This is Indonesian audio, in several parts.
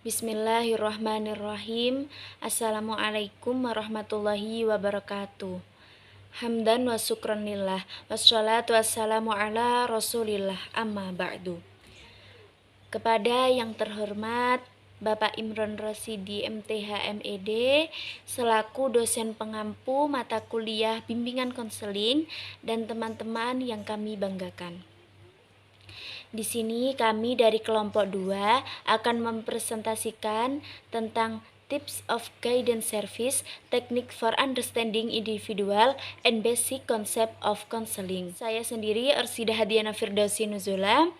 Bismillahirrahmanirrahim. Assalamualaikum warahmatullahi wabarakatuh. Hamdan wa syukranillah. Wassalatu wassalamu ala rasulillah, amma ba'du. Kepada yang terhormat Bapak Imron Rosidi MTH MED selaku dosen pengampu mata kuliah bimbingan konseling dan teman-teman yang kami banggakan. Di sini kami dari kelompok 2 akan mempresentasikan tentang tips of guidance service, technique for understanding individual, and basic concept of counseling. Saya sendiri Orsida Hadiana Firdausi Nuzula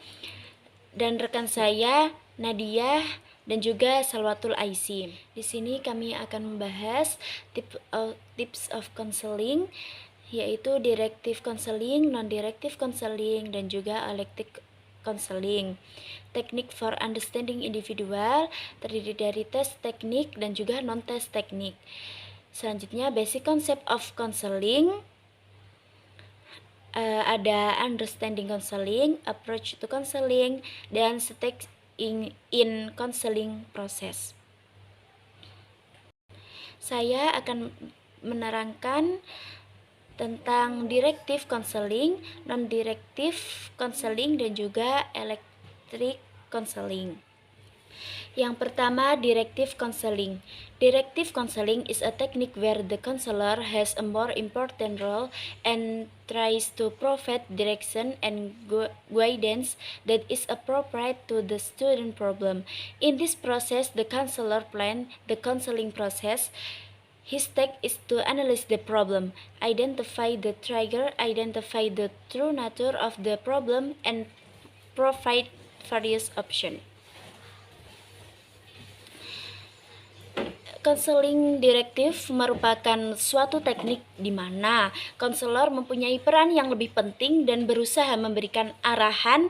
dan rekan saya Nadia dan juga Salwatul Aisi. Di sini kami akan membahas tips of counseling, yaitu directive counseling, non-directive counseling, dan juga elective counseling. Teknik for understanding individual terdiri dari tes teknik dan juga non-tes teknik. Selanjutnya basic concept of counseling, ada understanding counseling, approach to counseling, dan stage in counseling process. Saya akan menerangkan tentang directive counseling, non-directive counseling, dan juga electric counseling. Yang pertama, directive counseling. Directive counseling is a technique where the counselor has a more important role and tries to provide direction and guidance that is appropriate to the student problem. In this process, the counselor plans the counseling process. His task is to analyze the problem, identify the trigger, identify the true nature of the problem, and provide various options. Counseling directive merupakan suatu teknik di mana konselor mempunyai peran yang lebih penting dan berusaha memberikan arahan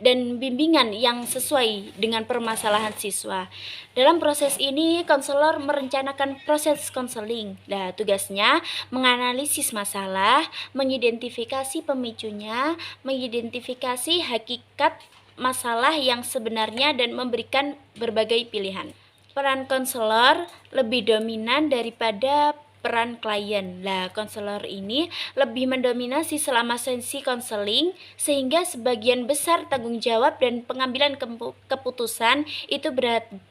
dan bimbingan yang sesuai dengan permasalahan siswa. Dalam proses ini, konselor merencanakan proses konseling. Nah, tugasnya menganalisis masalah, mengidentifikasi pemicunya, mengidentifikasi hakikat masalah yang sebenarnya, dan memberikan berbagai pilihan. Peran konselor lebih dominan daripada peran klien. Nah, konselor ini lebih mendominasi selama sesi konseling, sehingga sebagian besar tanggung jawab dan pengambilan keputusan itu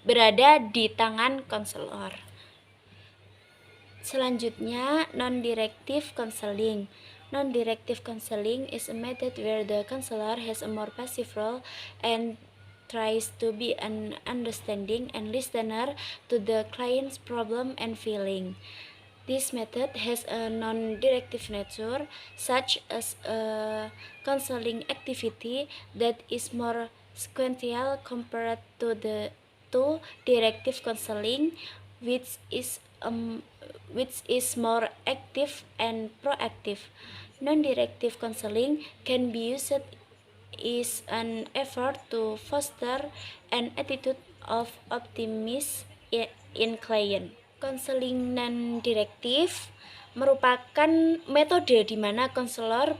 berada di tangan konselor. Selanjutnya, non-directive counseling. Non-directive counseling is a method where the counselor has a more passive role and tries to be an understanding and listener to the client's problem and feeling. This method has a non-directive nature, such as a counseling activity that is more sequential compared to directive counseling, which is more active and proactive. Non-directive counseling can be used is an effort to foster an attitude of optimism in client. Konseling non-direktif merupakan metode di mana konselor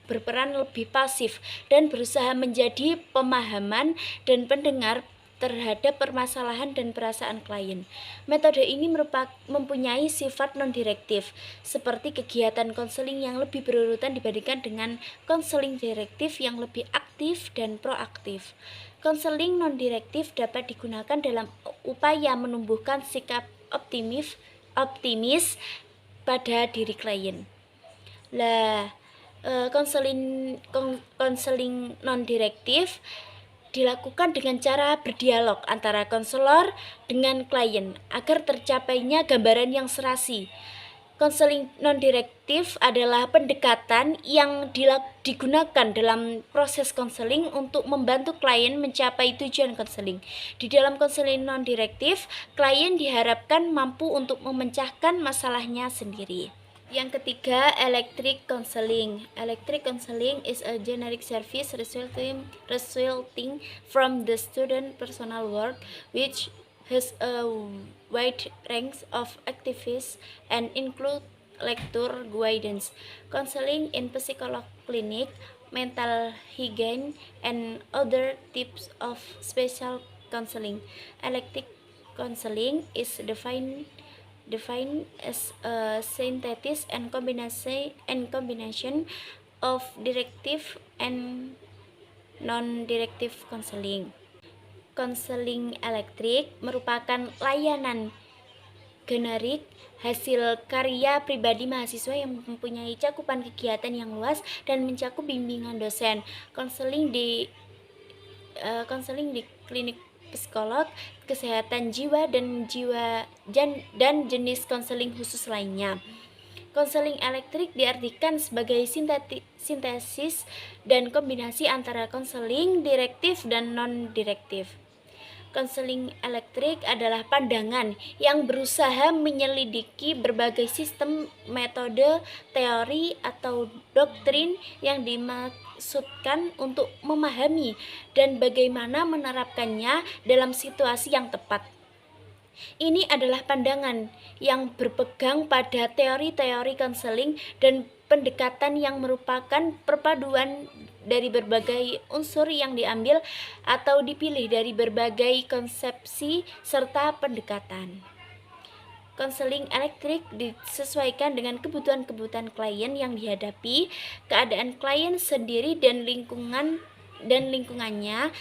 berperan lebih pasif dan berusaha menjadi pemahaman dan pendengar terhadap permasalahan dan perasaan klien. Metode ini mempunyai sifat non-direktif, seperti kegiatan konseling yang lebih berurutan dibandingkan dengan konseling direktif yang lebih aktif dan proaktif. Konseling non-direktif dapat digunakan dalam upaya menumbuhkan sikap optimis pada diri klien. Konseling non-direktif dilakukan dengan cara berdialog antara konselor dengan klien agar tercapainya gambaran yang serasi. Konseling non-direktif adalah pendekatan yang digunakan dalam proses konseling untuk membantu klien mencapai tujuan konseling. Di dalam konseling non-direktif, klien diharapkan mampu untuk memecahkan masalahnya sendiri. Yang ketiga, electric counseling. Electric counseling is a generic service resulting from the student personal work, which has a wide range of activities and include lecture, guidance, counseling in psychology clinic, mental hygiene, and other types of special counseling. Electric counseling is defined as a synthesis and combination of directive and non-directive counseling. Konseling elektrik merupakan layanan generik hasil karya pribadi mahasiswa yang mempunyai cakupan kegiatan yang luas dan mencakup bimbingan dosen, konseling di klinik psikolog, kesehatan jiwa dan jenis konseling khusus lainnya. Konseling elektrik diartikan sebagai sintesis dan kombinasi antara konseling direktif dan non-direktif. Konseling elektrik adalah pandangan yang berusaha menyelidiki berbagai sistem, metode, teori, atau doktrin yang dimaksudkan untuk memahami dan bagaimana menerapkannya dalam situasi yang tepat. Ini adalah pandangan yang berpegang pada teori-teori konseling dan pendekatan yang merupakan perpaduan dari berbagai unsur yang diambil atau dipilih dari berbagai konsepsi serta pendekatan. Konseling elektrik disesuaikan dengan kebutuhan-kebutuhan klien yang dihadapi, keadaan klien sendiri dan lingkungannya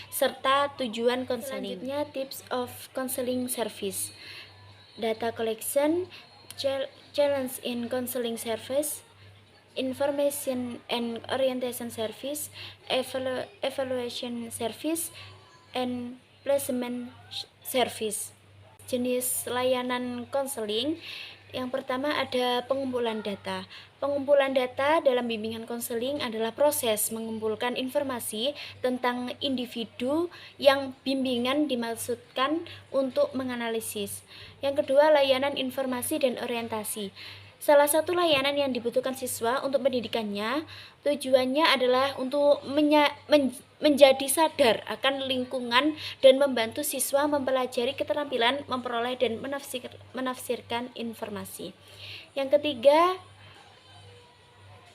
serta tujuan konseling. Selanjutnya, tips of counseling service. Data collection, challenge in counseling service, information and orientation service, evaluation service, and placement service. Jenis layanan konseling. Yang pertama ada pengumpulan data. Pengumpulan data dalam bimbingan konseling adalah proses mengumpulkan informasi tentang individu yang bimbingan dimaksudkan untuk menganalisis. Yang kedua, layanan informasi dan orientasi. Salah satu layanan yang dibutuhkan siswa untuk pendidikannya, tujuannya adalah untuk menjadi sadar akan lingkungan dan membantu siswa mempelajari keterampilan memperoleh dan menafsirkan informasi. Yang ketiga,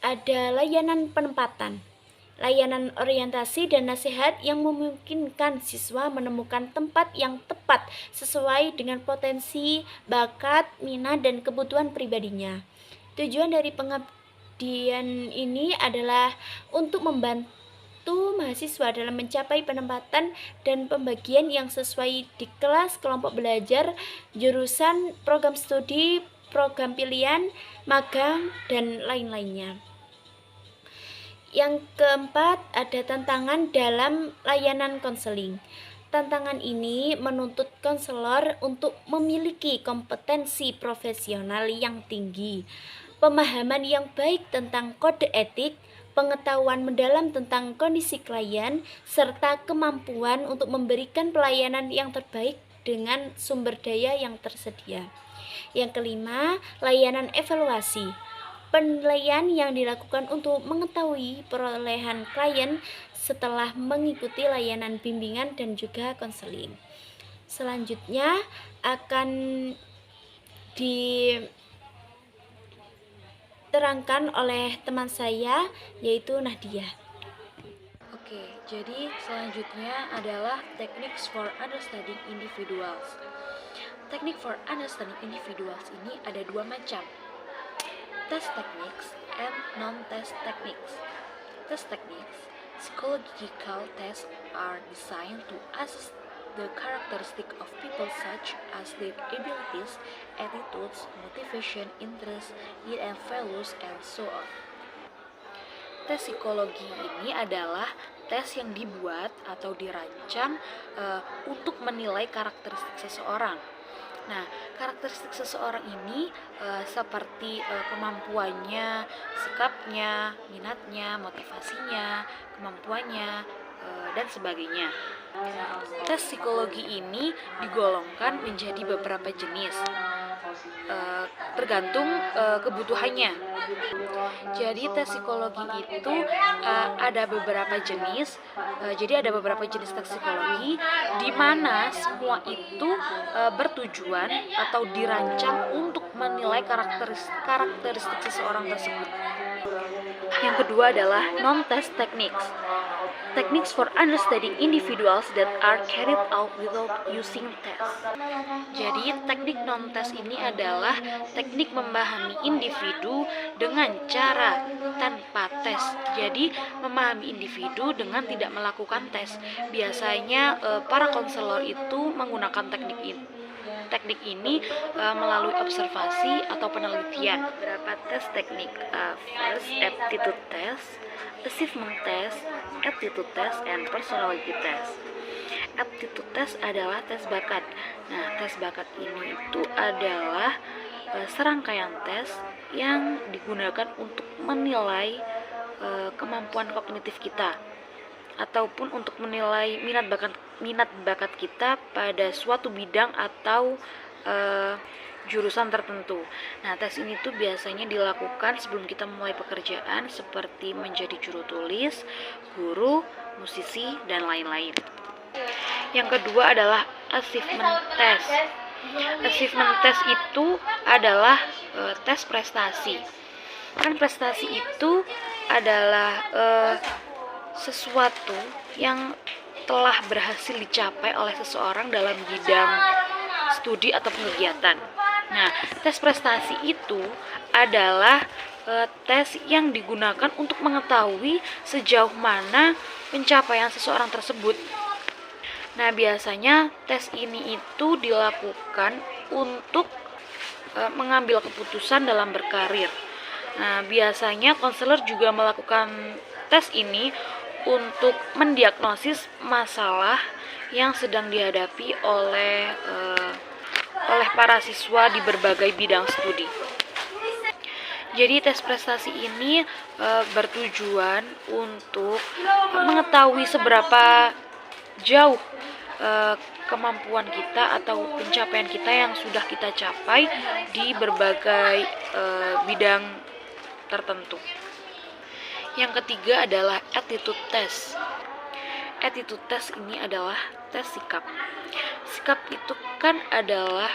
ada layanan penempatan. Layanan orientasi dan nasihat yang memungkinkan siswa menemukan tempat yang tepat sesuai dengan potensi, bakat, minat, dan kebutuhan pribadinya. Tujuan dari pengabdian ini adalah untuk membantu mahasiswa dalam mencapai penempatan dan pembagian yang sesuai di kelas, kelompok belajar, jurusan, program studi, program pilihan, magang, dan lain-lainnya. Yang keempat, ada tantangan dalam layanan konseling. Tantangan ini menuntut konselor untuk memiliki kompetensi profesional yang tinggi, pemahaman yang baik tentang kode etik, pengetahuan mendalam tentang kondisi klien, serta kemampuan untuk memberikan pelayanan yang terbaik dengan sumber daya yang tersedia. Yang kelima, layanan evaluasi. Penilaian yang dilakukan untuk mengetahui perolehan klien setelah mengikuti layanan bimbingan dan juga konseling. Selanjutnya akan diterangkan oleh teman saya, yaitu Nadia. Oke, jadi selanjutnya adalah techniques for understanding individuals. Teknik for understanding individuals ini ada dua macam, test techniques and non-test techniques. Test techniques, psychological tests are designed to assess the characteristics of people such as their abilities, attitudes, motivation, interests, needs and values, and so on. Tes psikologi ini adalah tes yang dibuat atau dirancang untuk menilai karakteristik seseorang. Nah, karakteristik seseorang ini seperti kemampuannya, sikapnya, minatnya, motivasinya, kemampuannya, dan sebagainya. Tes psikologi ini digolongkan menjadi beberapa jenis, tergantung kebutuhannya. Jadi tes psikologi itu ada beberapa jenis. Jadi ada beberapa jenis tes psikologi di mana semua itu bertujuan atau dirancang untuk menilai karakteristik seseorang tersebut. Yang kedua adalah non-test techniques. Techniques for understanding individuals that are carried out without using test. Jadi teknik non-test ini adalah teknik memahami individu dengan cara tanpa tes. Jadi memahami individu dengan tidak melakukan tes. Biasanya para konselor itu menggunakan teknik ini. Teknik ini melalui observasi atau penelitian. Beberapa tes teknik, first aptitude test, achievement test, attitude test, and personality test. Aptitude test adalah tes bakat. Nah, tes bakat ini itu adalah serangkaian tes yang digunakan untuk menilai kemampuan kognitif kita ataupun untuk menilai minat bakat kita pada suatu bidang atau jurusan tertentu. Nah, tes ini tuh biasanya dilakukan sebelum kita mulai pekerjaan seperti menjadi juru tulis, guru, musisi, dan lain-lain. Yang kedua adalah achievement test. Achievement test itu adalah tes prestasi. Kan prestasi itu adalah sesuatu yang telah berhasil dicapai oleh seseorang dalam bidang studi atau kegiatan. Nah, tes prestasi itu adalah tes yang digunakan untuk mengetahui sejauh mana pencapaian seseorang tersebut. Nah, biasanya tes ini itu dilakukan untuk mengambil keputusan dalam berkarir. Nah, biasanya konselor juga melakukan tes ini untuk mendiagnosis masalah yang sedang dihadapi oleh para siswa di berbagai bidang studi. Jadi tes prestasi ini bertujuan untuk mengetahui seberapa jauh kemampuan kita atau pencapaian kita yang sudah kita capai di berbagai bidang tertentu. Yang ketiga adalah attitude test. Attitude test ini adalah tes sikap. Sikap itu kan adalah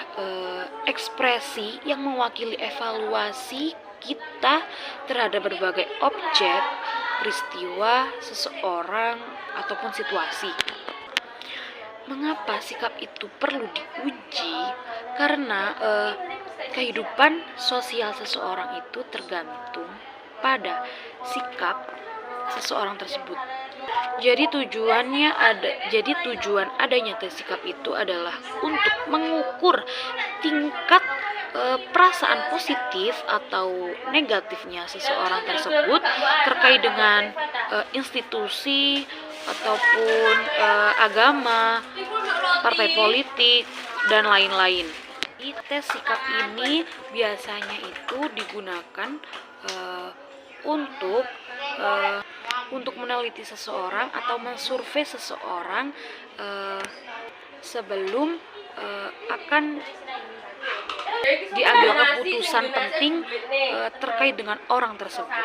ekspresi yang mewakili evaluasi kita terhadap berbagai objek, peristiwa, seseorang, ataupun situasi. Mengapa sikap itu perlu diuji? Karena kehidupan sosial seseorang itu tergantung pada sikap seseorang tersebut. Jadi tujuan adanya tes sikap itu adalah untuk mengukur tingkat perasaan positif atau negatifnya seseorang tersebut terkait dengan institusi ataupun agama, partai politik, dan lain-lain. Tes sikap ini biasanya itu digunakan untuk meneliti seseorang atau mensurvei seseorang sebelum akan diambil keputusan penting terkait dengan orang tersebut.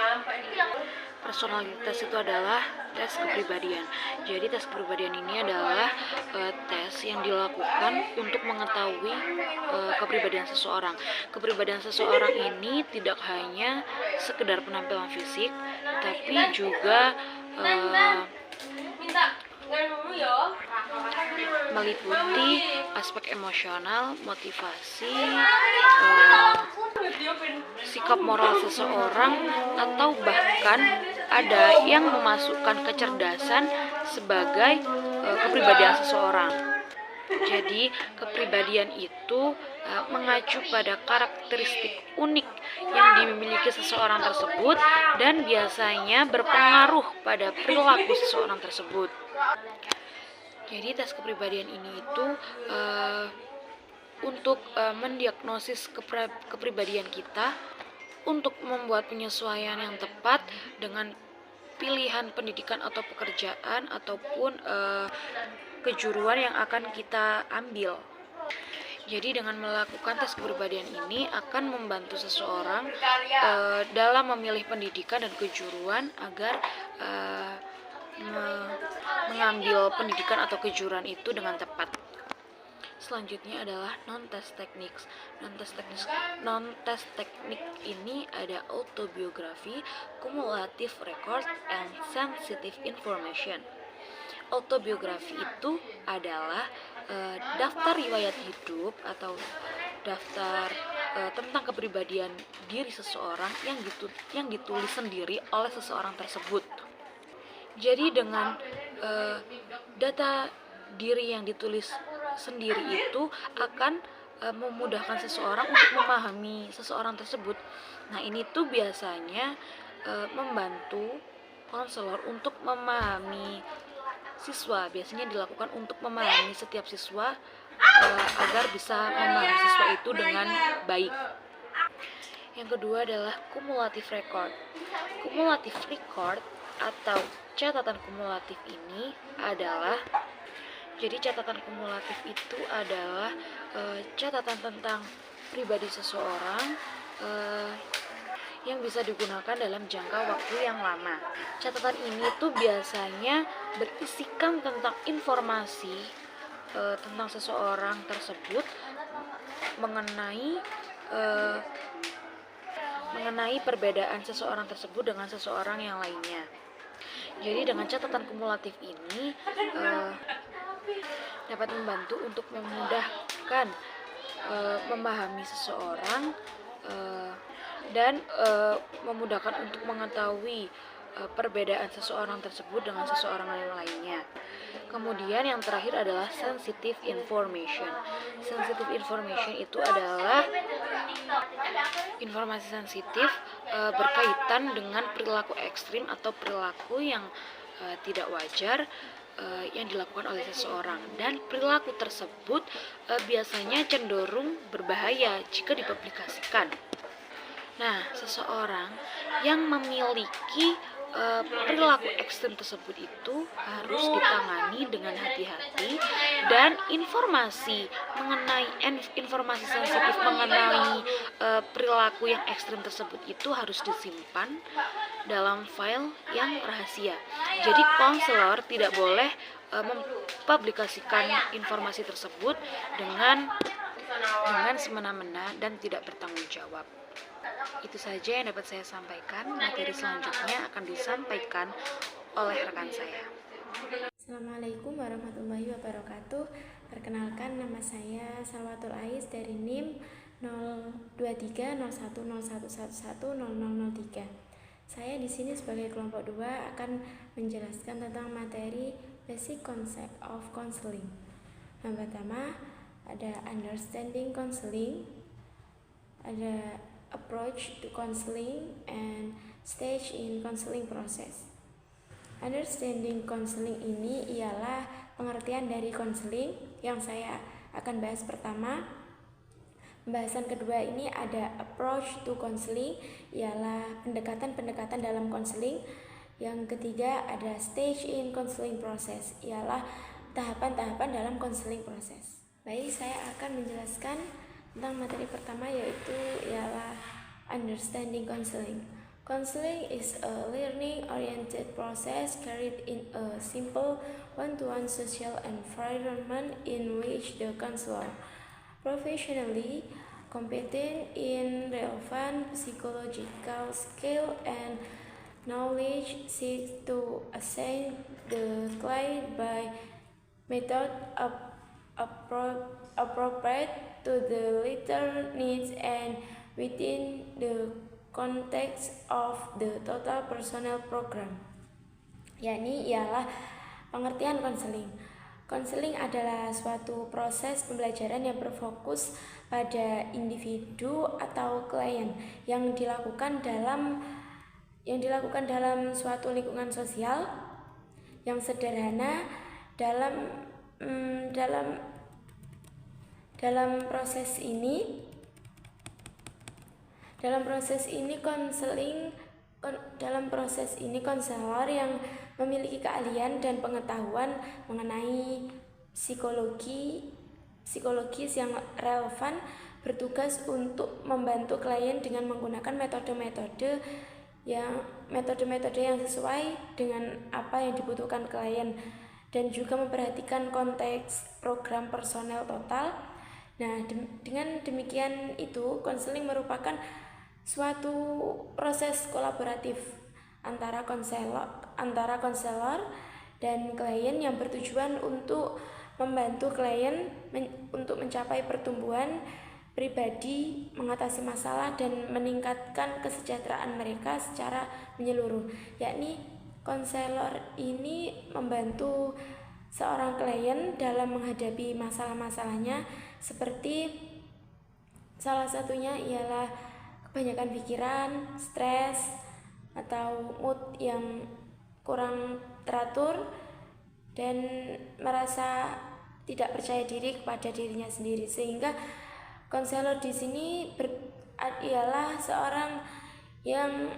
Personalitas itu adalah tes kepribadian. Jadi tes kepribadian ini adalah tes yang dilakukan untuk mengetahui kepribadian seseorang. Kepribadian seseorang ini tidak hanya sekedar penampilan fisik, tapi juga meliputi aspek emosional, motivasi, sikap moral seseorang, atau bahkan ada yang memasukkan kecerdasan sebagai kepribadian seseorang. Jadi kepribadian itu mengacu pada karakteristik unik yang dimiliki seseorang tersebut dan biasanya berpengaruh pada perilaku seseorang tersebut. Jadi tes kepribadian ini itu untuk mendiagnosis kepribadian kita, untuk membuat penyesuaian yang tepat dengan pilihan pendidikan atau pekerjaan ataupun kejuruan yang akan kita ambil. Jadi dengan melakukan tes kepribadian ini akan membantu seseorang dalam memilih pendidikan dan kejuruan agar mengambil pendidikan atau kejuruan itu dengan tepat. selanjutnya adalah non-test techniques. Non-test teknik ini ada autobiography, cumulative record, and sensitive information. Autobiografi itu adalah daftar riwayat hidup atau daftar tentang kepribadian diri seseorang yang ditulis sendiri oleh seseorang tersebut. Jadi dengan data diri yang ditulis sendiri itu akan memudahkan seseorang untuk memahami seseorang tersebut. Nah, ini tuh biasanya membantu konselor untuk memahami siswa. Biasanya dilakukan untuk memahami setiap siswa agar bisa memahami siswa itu dengan baik. Yang kedua adalah cumulative record. Cumulative record atau catatan kumulatif ini adalah catatan kumulatif itu adalah catatan tentang pribadi seseorang yang bisa digunakan dalam jangka waktu yang lama. Catatan ini tuh biasanya berisikan tentang informasi tentang seseorang tersebut mengenai perbedaan seseorang tersebut dengan seseorang yang lainnya. Jadi dengan catatan kumulatif ini dapat membantu untuk memudahkan memahami seseorang dan memudahkan untuk mengetahui perbedaan seseorang tersebut dengan seseorang yang lainnya. Kemudian yang terakhir adalah sensitive information. Sensitive information itu adalah informasi sensitif berkaitan dengan perilaku ekstrim atau perilaku yang tidak wajar yang dilakukan oleh seseorang, dan perilaku tersebut biasanya cenderung berbahaya jika dipublikasikan. Nah, seseorang yang memiliki perilaku ekstrem tersebut itu harus ditangani dengan hati-hati, dan informasi sensitif mengenai perilaku yang ekstrem tersebut itu harus disimpan dalam file yang rahasia. Jadi konselor tidak boleh mempublikasikan informasi tersebut dengan semena-mena dan tidak bertanggung jawab. Itu saja yang dapat saya sampaikan. Materi selanjutnya akan disampaikan oleh rekan saya. Assalamualaikum warahmatullahi wabarakatuh. Perkenalkan, nama saya Salwatul Ais dari NIM 0230101110003. Saya di sini sebagai kelompok 2 akan menjelaskan tentang materi Basic Concept of Counseling. Yang pertama ada understanding counseling, ada approach to counseling, and stage in counseling process. Understanding counseling ini ialah pengertian dari counseling yang saya akan bahas pertama. Pembahasan kedua ini ada approach to counseling, ialah pendekatan-pendekatan dalam counseling. Yang ketiga ada stage in counseling process, ialah tahapan-tahapan dalam counseling process. Baik, saya akan menjelaskan tentang materi pertama, yaitu ialah understanding counseling. Counseling is a learning-oriented process carried in a simple one-to-one social environment in which the counselor, professionally competent in relevant psychological skill and knowledge, seeks to assign the client by method appropriate to the latter needs and within the context of the total personnel program. Yakni ialah pengertian konseling. Konseling adalah suatu proses pembelajaran yang berfokus pada individu atau klien yang dilakukan dalam suatu lingkungan sosial yang sederhana. Dalam proses ini konselor yang memiliki keahlian dan pengetahuan mengenai psikologis yang relevan bertugas untuk membantu klien dengan menggunakan metode-metode yang sesuai dengan apa yang dibutuhkan klien, dan juga memperhatikan konteks program personel total Nah, dengan demikian itu, konseling merupakan suatu proses kolaboratif antara konselor dan klien yang bertujuan untuk membantu klien untuk mencapai pertumbuhan pribadi, mengatasi masalah dan meningkatkan kesejahteraan mereka secara menyeluruh. Yakni konselor ini membantu seorang klien dalam menghadapi masalah-masalahnya, seperti salah satunya ialah kebanyakan pikiran, stres, atau mood yang kurang teratur dan merasa tidak percaya diri kepada dirinya sendiri. Sehingga konselor di sini ialah seorang yang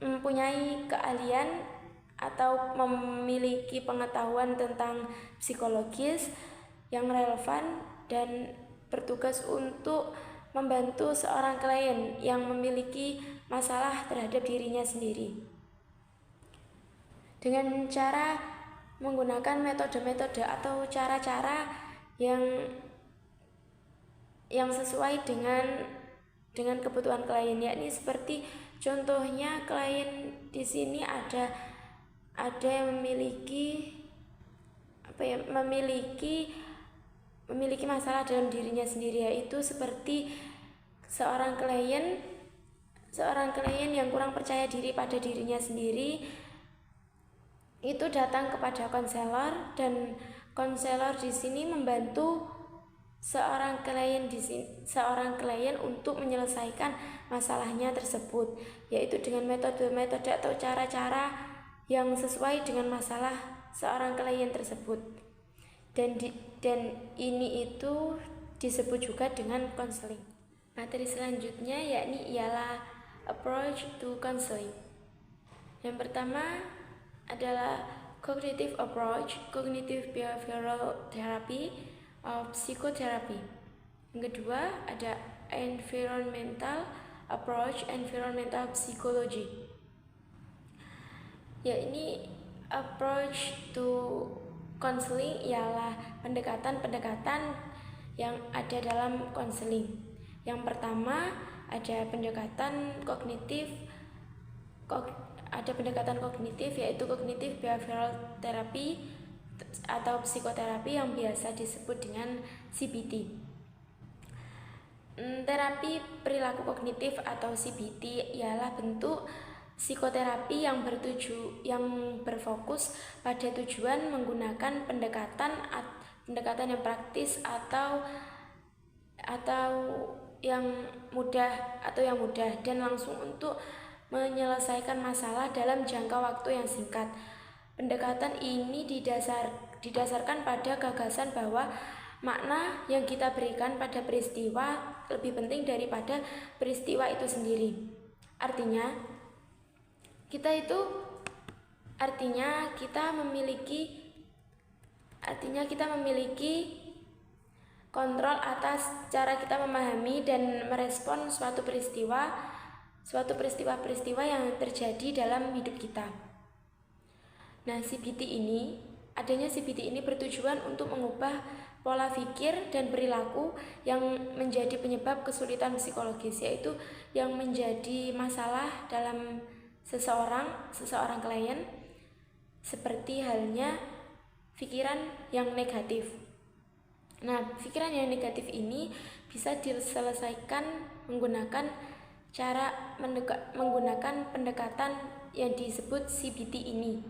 mempunyai keahlian atau memiliki pengetahuan tentang psikologis yang relevan dan bertugas untuk membantu seorang klien yang memiliki masalah terhadap dirinya sendiri dengan cara menggunakan metode-metode atau cara-cara yang sesuai dengan kebutuhan klien, yakni seperti contohnya klien di sini ada yang memiliki masalah dalam dirinya sendiri, yaitu seperti seorang klien yang kurang percaya diri pada dirinya sendiri itu datang kepada konselor, dan konselor di sini membantu seorang klien untuk menyelesaikan masalahnya tersebut, yaitu dengan metode-metode atau cara-cara yang sesuai dengan masalah seorang klien tersebut. Dan ini itu disebut juga dengan counseling. Materi selanjutnya ialah approach to counseling. Yang pertama adalah cognitive approach, cognitive behavioral therapy of psychotherapy. Yang kedua ada environmental approach, environmental psychology. Yakni approach to counseling ialah pendekatan-pendekatan yang ada dalam counseling. Yang pertama ada pendekatan kognitif, yaitu cognitive behavioral therapy atau psikoterapi yang biasa disebut dengan CBT. Terapi perilaku kognitif atau CBT ialah bentuk psikoterapi yang berfokus pada tujuan menggunakan pendekatan yang praktis atau yang mudah dan langsung untuk menyelesaikan masalah dalam jangka waktu yang singkat. Pendekatan ini didasarkan pada gagasan bahwa makna yang kita berikan pada peristiwa lebih penting daripada peristiwa itu sendiri. Artinya kita memiliki kontrol atas cara kita memahami dan merespon suatu peristiwa yang terjadi dalam hidup kita. Nah, adanya CBT ini bertujuan untuk mengubah pola pikir dan perilaku yang menjadi penyebab kesulitan psikologis, yaitu yang menjadi masalah dalam seseorang klien, seperti halnya pikiran yang negatif. Nah, pikiran yang negatif ini bisa diselesaikan menggunakan pendekatan yang disebut CBT ini.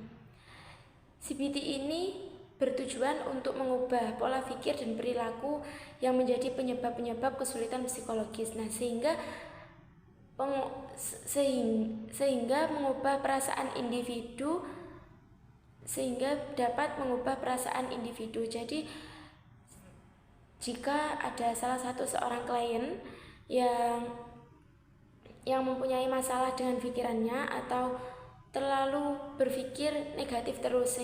CBT ini bertujuan untuk mengubah pola pikir dan perilaku yang menjadi penyebab kesulitan psikologis. Nah, sehingga mengubah perasaan individu, dapat mengubah perasaan individu. Jadi jika ada seorang klien yang mempunyai masalah dengan pikirannya atau terlalu berpikir negatif terus,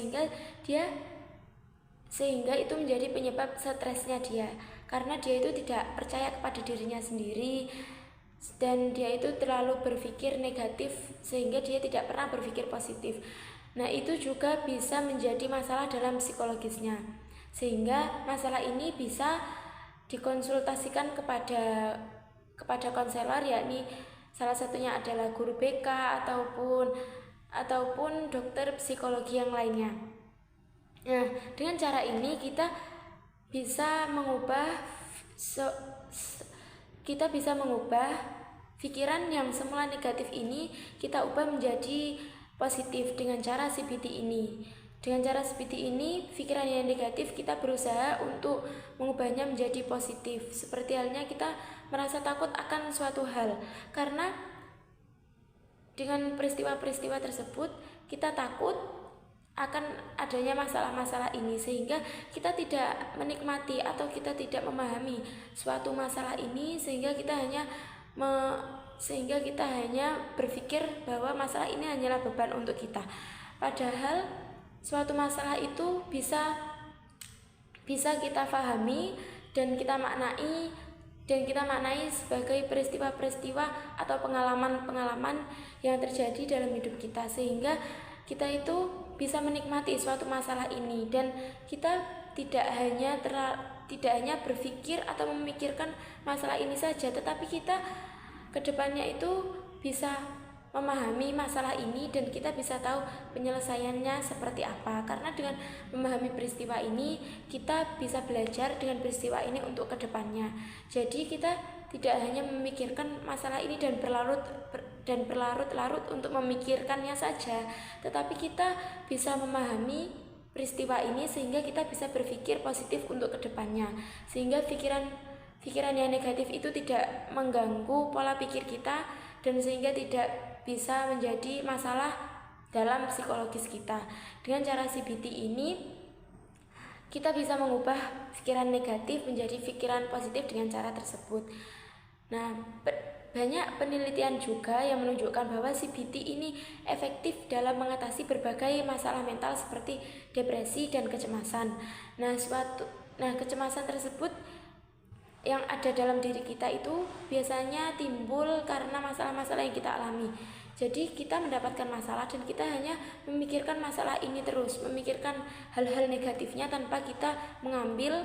sehingga itu menjadi penyebab stresnya dia, karena dia itu tidak percaya kepada dirinya sendiri dan dia itu terlalu berpikir negatif sehingga dia tidak pernah berpikir positif. Nah, itu juga bisa menjadi masalah dalam psikologisnya, sehingga masalah ini bisa dikonsultasikan kepada konselor, yakni salah satunya adalah guru BK ataupun dokter psikologi yang lainnya. Nah, dengan cara ini kita bisa mengubah pikiran yang semula negatif ini, kita ubah menjadi positif dengan cara CBT ini. Dengan cara CBT ini, pikiran yang negatif kita berusaha untuk mengubahnya menjadi positif. Seperti halnya kita merasa takut akan suatu hal, karena dengan peristiwa-peristiwa tersebut kita takut akan adanya masalah-masalah ini, sehingga kita tidak menikmati atau kita tidak memahami suatu masalah ini, sehingga kita hanya berpikir bahwa masalah ini hanyalah beban untuk kita. Padahal suatu masalah itu bisa kita pahami dan kita maknai sebagai peristiwa-peristiwa atau pengalaman-pengalaman yang terjadi dalam hidup kita, sehingga kita itu bisa menikmati suatu masalah ini, dan kita tidak hanya berpikir atau memikirkan masalah ini saja, tetapi kita kedepannya itu bisa memahami masalah ini dan kita bisa tahu penyelesaiannya seperti apa. Karena dengan memahami peristiwa ini, kita bisa belajar dengan peristiwa ini untuk kedepannya. Jadi kita tidak hanya memikirkan masalah ini dan berlarut-larut untuk memikirkannya saja, tetapi kita bisa memahami peristiwa ini sehingga kita bisa berpikir positif untuk kedepannya, sehingga pikiran yang negatif itu tidak mengganggu pola pikir kita dan sehingga tidak bisa menjadi masalah dalam psikologis kita. Dengan cara CBT ini kita bisa mengubah pikiran negatif menjadi pikiran positif dengan cara tersebut. Nah, banyak penelitian juga yang menunjukkan bahwa CBT ini efektif dalam mengatasi berbagai masalah mental seperti depresi dan kecemasan. Nah, kecemasan tersebut yang ada dalam diri kita itu biasanya timbul karena masalah-masalah yang kita alami. Jadi kita mendapatkan masalah dan kita hanya memikirkan masalah ini terus, memikirkan hal-hal negatifnya tanpa kita mengambil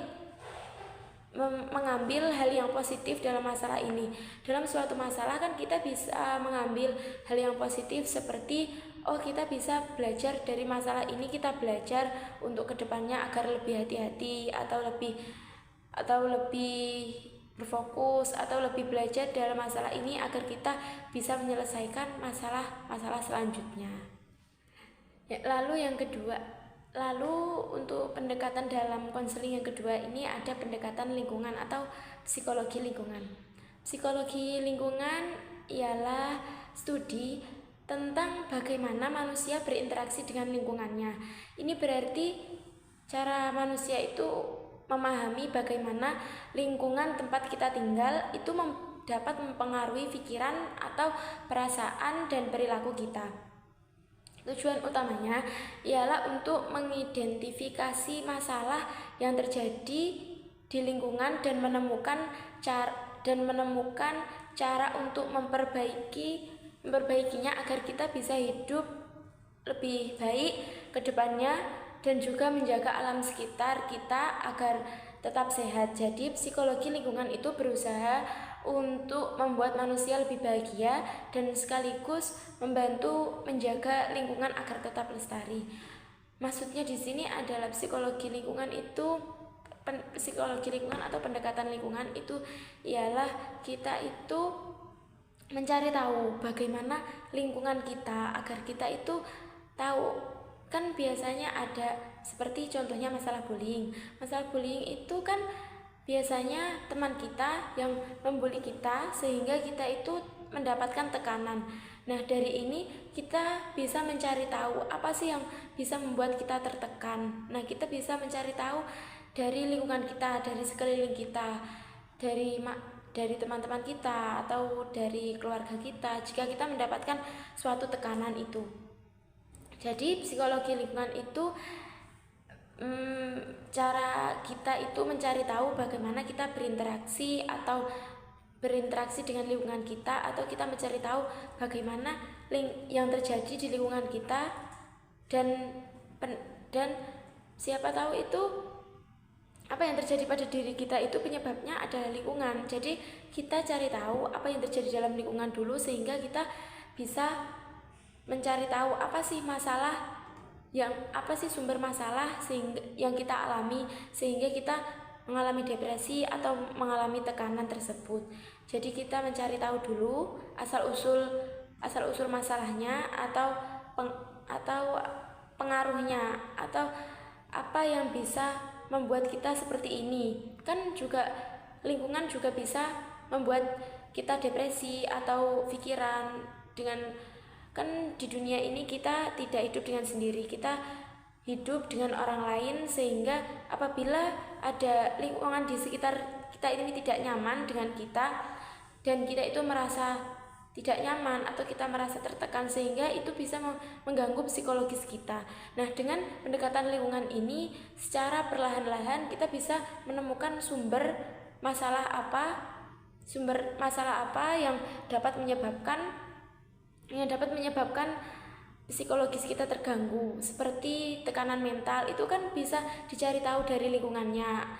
hal yang positif dalam masalah ini. Dalam suatu masalah kan kita bisa mengambil hal yang positif seperti kita bisa belajar dari masalah ini, kita belajar untuk kedepannya agar lebih hati-hati atau lebih berfokus atau lebih belajar dalam masalah ini agar kita bisa menyelesaikan masalah selanjutnya. Lalu untuk pendekatan dalam konseling yang kedua ini ada pendekatan lingkungan atau psikologi lingkungan. Psikologi lingkungan ialah studi tentang bagaimana manusia berinteraksi dengan lingkungannya. Ini berarti cara manusia itu memahami bagaimana lingkungan tempat kita tinggal itu dapat mempengaruhi pikiran atau perasaan dan perilaku kita. Tujuan utamanya ialah untuk mengidentifikasi masalah yang terjadi di lingkungan dan menemukan cara untuk memperbaikinya agar kita bisa hidup lebih baik ke depannya dan juga menjaga alam sekitar kita agar tetap sehat. Jadi psikologi lingkungan itu berusaha untuk membuat manusia lebih bahagia dan sekaligus membantu menjaga lingkungan agar tetap lestari. Maksudnya di sini adalah psikologi lingkungan atau pendekatan lingkungan itu ialah kita itu mencari tahu bagaimana lingkungan kita agar kita itu tahu. Kan biasanya ada seperti contohnya masalah bullying. Masalah bullying itu kan biasanya teman kita yang membuli kita sehingga kita itu mendapatkan tekanan. Nah, dari ini kita bisa mencari tahu apa sih yang bisa membuat kita tertekan. Nah, kita bisa mencari tahu dari lingkungan kita, dari sekeliling kita, dari teman-teman kita atau dari keluarga kita jika kita mendapatkan suatu tekanan itu. Jadi psikologi lingkungan itu cara kita itu mencari tahu bagaimana kita berinteraksi dengan lingkungan kita, atau kita mencari tahu bagaimana yang terjadi di lingkungan kita dan siapa tahu itu apa yang terjadi pada diri kita itu penyebabnya adalah lingkungan. Jadi kita cari tahu apa yang terjadi dalam lingkungan dulu, sehingga kita bisa mencari tahu apa sih sumber masalah yang kita alami, sehingga kita mengalami depresi atau mengalami tekanan tersebut. Jadi kita mencari tahu dulu asal usul masalahnya atau pengaruhnya, atau apa yang bisa membuat kita seperti ini. Kan juga lingkungan juga bisa membuat kita depresi atau pikiran. Kan di dunia ini kita tidak hidup dengan sendiri, kita hidup dengan orang lain, sehingga apabila ada lingkungan di sekitar kita ini tidak nyaman dengan kita, dan kita itu merasa tidak nyaman atau kita merasa tertekan, sehingga itu bisa mengganggu psikologis kita. Nah, dengan pendekatan lingkungan ini secara perlahan-lahan kita bisa menemukan sumber masalah apa yang dapat menyebabkan psikologis kita terganggu. Seperti tekanan mental, itu kan bisa dicari tahu dari lingkungannya,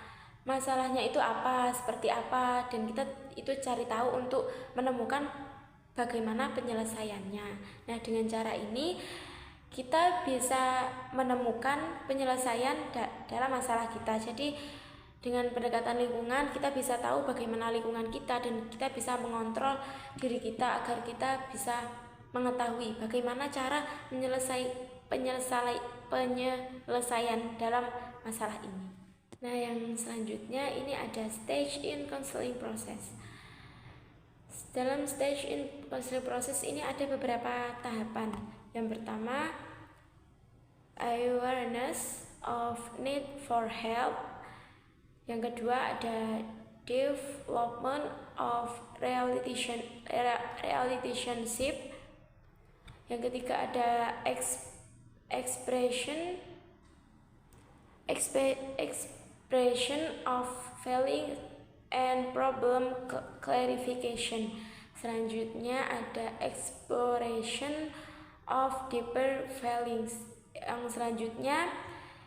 masalahnya itu apa, seperti apa, dan kita itu cari tahu untuk menemukan bagaimana penyelesaiannya. Nah, dengan cara ini kita bisa menemukan penyelesaian dalam masalah kita. Jadi dengan pendekatan lingkungan kita bisa tahu bagaimana lingkungan kita, dan kita bisa mengontrol diri kita agar kita bisa mengetahui bagaimana cara penyelesaian dalam masalah ini. Nah, yang selanjutnya ini ada stage in counseling process. Dalam stage in counseling process ini ada beberapa tahapan. Yang pertama, awareness of need for help. Yang kedua ada development of relationship. Yang ketiga ada expression of feeling and problem clarification. Selanjutnya ada exploration of deeper feelings. Yang selanjutnya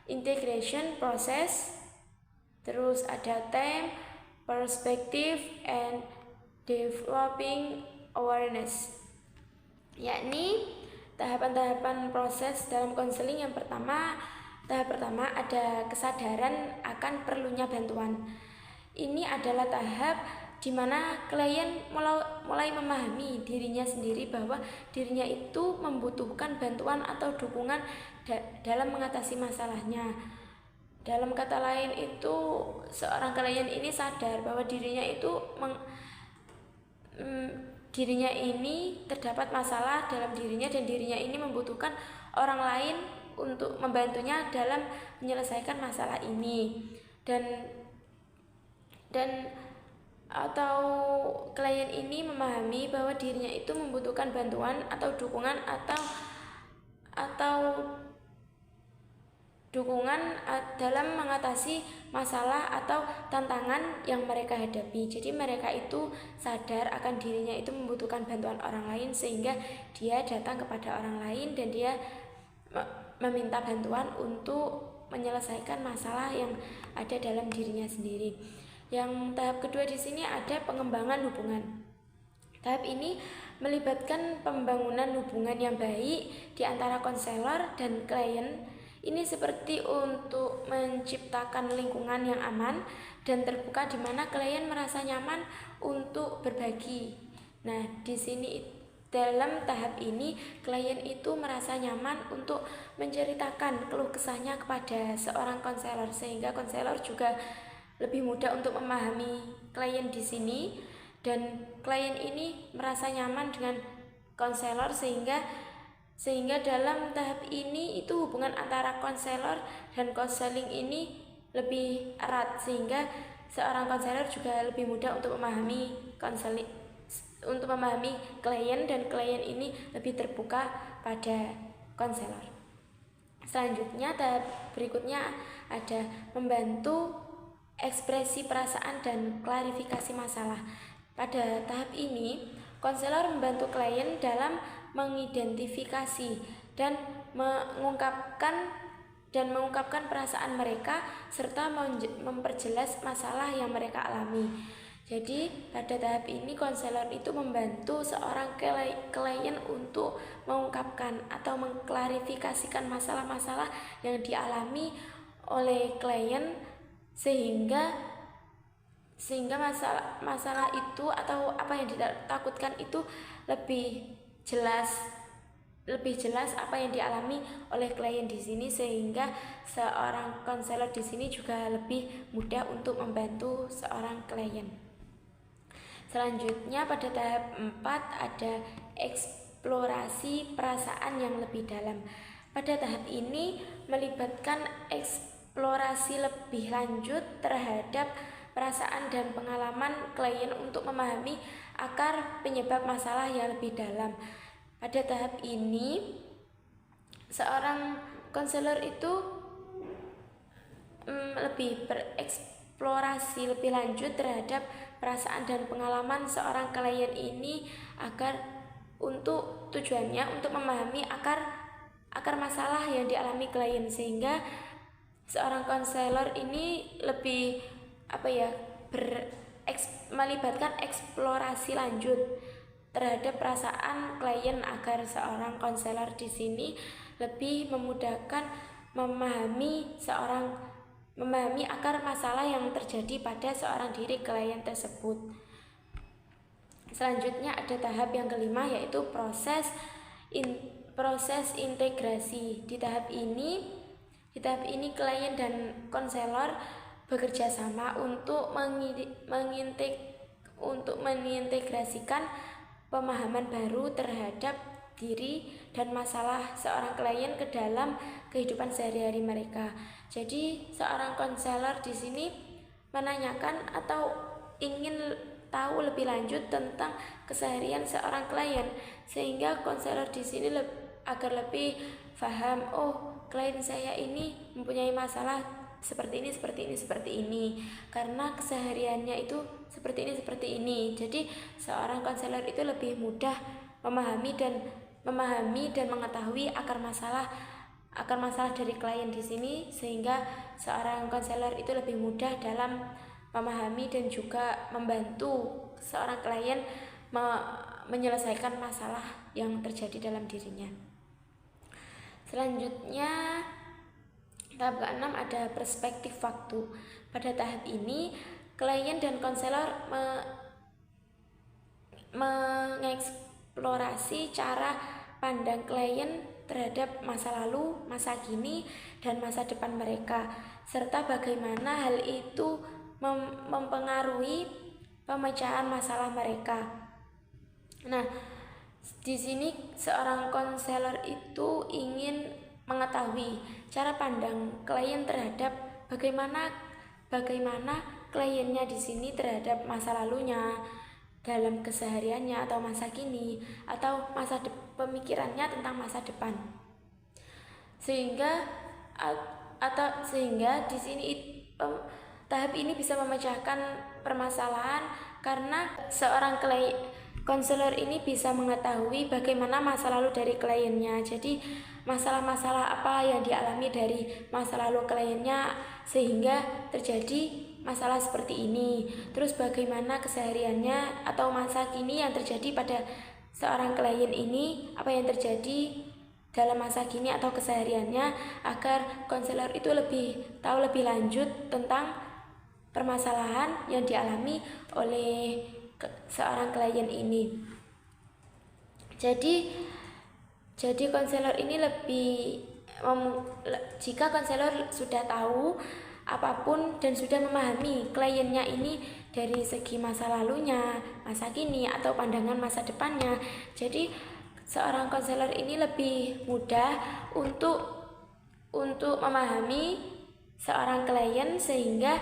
integration process. Terus ada time, perspective, and developing awareness. Yakni tahapan-tahapan proses dalam konseling. Tahap pertama ada kesadaran akan perlunya bantuan. Ini adalah tahap di mana klien mulai memahami dirinya sendiri bahwa dirinya itu membutuhkan bantuan atau dukungan dalam mengatasi masalahnya. Dalam kata lain itu seorang klien ini sadar bahwa dirinya ini terdapat masalah dalam dirinya, dan dirinya ini membutuhkan orang lain untuk membantunya dalam menyelesaikan masalah ini. Dan atau klien ini memahami bahwa dirinya itu membutuhkan bantuan atau dukungan dalam mengatasi masalah atau tantangan yang mereka hadapi. Jadi mereka itu sadar akan dirinya itu membutuhkan bantuan orang lain, sehingga dia datang kepada orang lain dan dia meminta bantuan untuk menyelesaikan masalah yang ada dalam dirinya sendiri. Yang tahap kedua di sini ada pengembangan hubungan. Tahap ini melibatkan pembangunan hubungan yang baik di antara konselor dan klien. Ini seperti untuk menciptakan lingkungan yang aman dan terbuka di mana klien merasa nyaman untuk berbagi. Nah, di sini dalam tahap ini klien itu merasa nyaman untuk menceritakan keluh kesahnya kepada seorang konselor, sehingga konselor juga lebih mudah untuk memahami klien di sini, dan klien ini merasa nyaman dengan konselor sehingga dalam tahap ini itu hubungan antara konselor dan konseling ini lebih erat, sehingga seorang konselor juga lebih mudah untuk memahami klien, dan klien ini lebih terbuka pada konselor. Selanjutnya tahap berikutnya ada membantu ekspresi perasaan dan klarifikasi masalah. Pada tahap ini konselor membantu klien dalam mengidentifikasi dan mengungkapkan dan mengungkapkan perasaan mereka serta memperjelas masalah yang mereka alami. Jadi pada tahap ini konselor itu membantu seorang klien untuk mengungkapkan atau mengklarifikasikan masalah-masalah yang dialami oleh klien sehingga masalah itu atau apa yang ditakutkan itu lebih jelas apa yang dialami oleh klien di sini, sehingga seorang konselor di sini juga lebih mudah untuk membantu seorang klien. Selanjutnya pada tahap 4 ada eksplorasi perasaan yang lebih dalam. Pada tahap ini melibatkan eksplorasi lebih lanjut terhadap perasaan dan pengalaman klien untuk memahami akar penyebab masalah yang lebih dalam. Pada tahap ini seorang konselor itu lebih bereksplorasi lebih lanjut terhadap perasaan dan pengalaman seorang klien ini agar untuk tujuannya untuk memahami akar masalah yang dialami klien, sehingga seorang konselor ini lebih melibatkan eksplorasi lanjut terhadap perasaan klien agar seorang konselor di sini lebih memudahkan memahami akar masalah yang terjadi pada seorang diri klien tersebut. Selanjutnya ada tahap yang kelima, yaitu proses integrasi. Di tahap ini klien dan konselor bekerja sama untuk mengintegrasikan pemahaman baru terhadap diri dan masalah seorang klien ke dalam kehidupan sehari-hari mereka. Jadi seorang konselor di sini menanyakan atau ingin tahu lebih lanjut tentang keseharian seorang klien, sehingga konselor di sini agar lebih paham, oh klien saya ini mempunyai masalah seperti ini karena kesehariannya itu seperti ini. Jadi seorang konselor itu lebih mudah memahami dan mengetahui akar masalah dari klien di sini, sehingga seorang konselor itu lebih mudah dalam memahami dan juga membantu seorang klien menyelesaikan masalah yang terjadi dalam dirinya. Selanjutnya tahap ke-6 ada perspektif waktu. Pada tahap ini klien dan konselor mengeksplorasi cara pandang klien terhadap masa lalu, masa kini, dan masa depan mereka, serta bagaimana hal itu mempengaruhi pemecahan masalah mereka. Nah, di sini seorang konselor itu ingin mengetahui cara pandang klien terhadap bagaimana kliennya di sini terhadap masa lalunya dalam kesehariannya, atau masa kini, atau pemikirannya tentang masa depan, sehingga di sini tahap ini bisa memecahkan permasalahan karena seorang konselor ini bisa mengetahui bagaimana masa lalu dari kliennya. Jadi masalah-masalah apa yang dialami dari masa lalu kliennya sehingga terjadi masalah seperti ini. Terus bagaimana kesehariannya atau masa kini yang terjadi pada seorang klien ini, apa yang terjadi dalam masa kini atau kesehariannya, agar konselor itu tahu lebih lanjut tentang permasalahan yang dialami oleh seorang klien ini. Jadi konselor ini jika konselor sudah tahu apapun dan sudah memahami kliennya ini dari segi masa lalunya, masa kini, atau pandangan masa depannya, jadi seorang konselor ini lebih mudah untuk memahami seorang klien, sehingga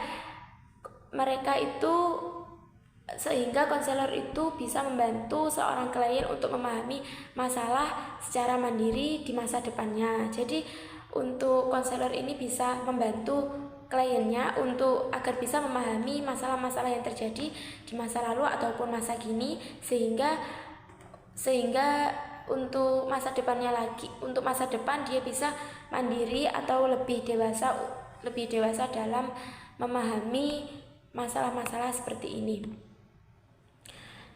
konselor itu bisa membantu seorang klien untuk memahami masalah secara mandiri di masa depannya. Jadi untuk konselor ini bisa membantu kliennya agar bisa memahami masalah-masalah yang terjadi di masa lalu ataupun masa kini, sehingga untuk masa depannya lagi. Untuk masa depan dia bisa mandiri atau lebih dewasa dalam memahami masalah-masalah seperti ini.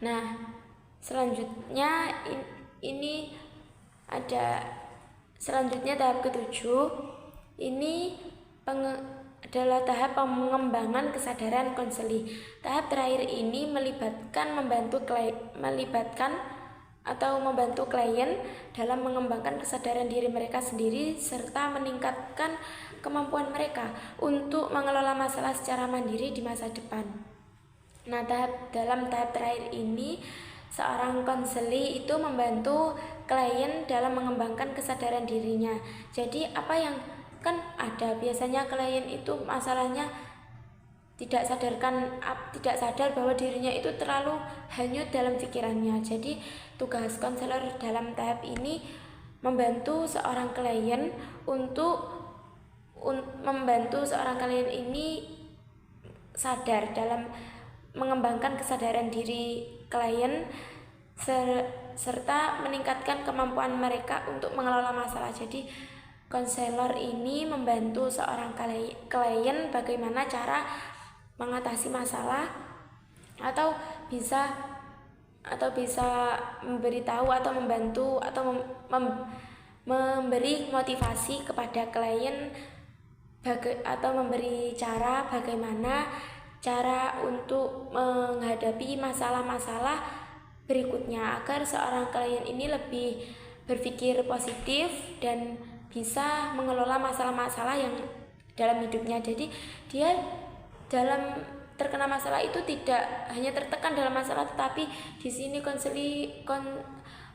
Nah, selanjutnya selanjutnya tahap ketujuh ini adalah tahap pengembangan kesadaran konseli. Tahap terakhir ini membantu klien dalam mengembangkan kesadaran diri mereka sendiri serta meningkatkan kemampuan mereka untuk mengelola masalah secara mandiri di masa depan. Nah, dalam tahap terakhir ini seorang konseli itu membantu klien dalam mengembangkan kesadaran dirinya. Jadi kan ada biasanya klien itu masalahnya tidak sadar bahwa dirinya itu terlalu hanyut dalam pikirannya. Jadi tugas konselor dalam tahap ini membantu seorang klien ini sadar dalam mengembangkan kesadaran diri klien serta meningkatkan kemampuan mereka untuk mengelola masalah. Jadi konselor ini membantu seorang klien bagaimana cara mengatasi masalah atau bisa memberitahu atau membantu atau memberi motivasi kepada klien atau memberi bagaimana cara untuk menghadapi masalah-masalah berikutnya agar seorang klien ini lebih berpikir positif dan bisa mengelola masalah-masalah yang dalam hidupnya. Jadi dia dalam terkena masalah itu tidak hanya tertekan dalam masalah, tetapi di sini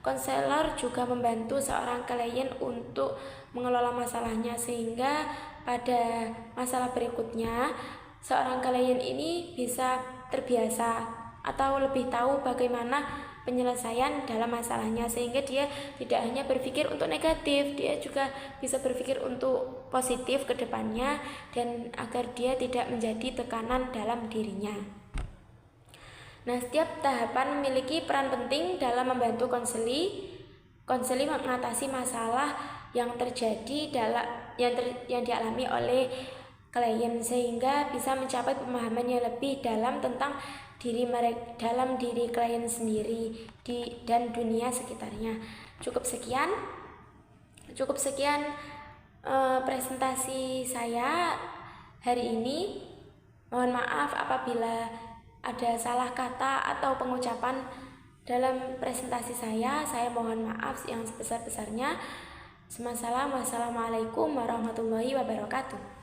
konselor juga membantu seorang klien untuk mengelola masalahnya sehingga pada masalah berikutnya seorang klien ini bisa terbiasa atau lebih tahu bagaimana penyelesaian dalam masalahnya, sehingga dia tidak hanya berpikir untuk negatif, dia juga bisa berpikir untuk positif ke depannya dan agar dia tidak menjadi tekanan dalam dirinya. Nah, setiap tahapan memiliki peran penting dalam membantu konseli mengatasi masalah yang terjadi yang dialami oleh klien sehingga bisa mencapai pemahaman yang lebih dalam tentang diri klien sendiri dan dunia sekitarnya. Cukup sekian presentasi saya hari ini. Mohon maaf apabila ada salah kata atau pengucapan dalam presentasi saya mohon maaf yang sebesar-besarnya. Wassalamualaikum warahmatullahi wabarakatuh.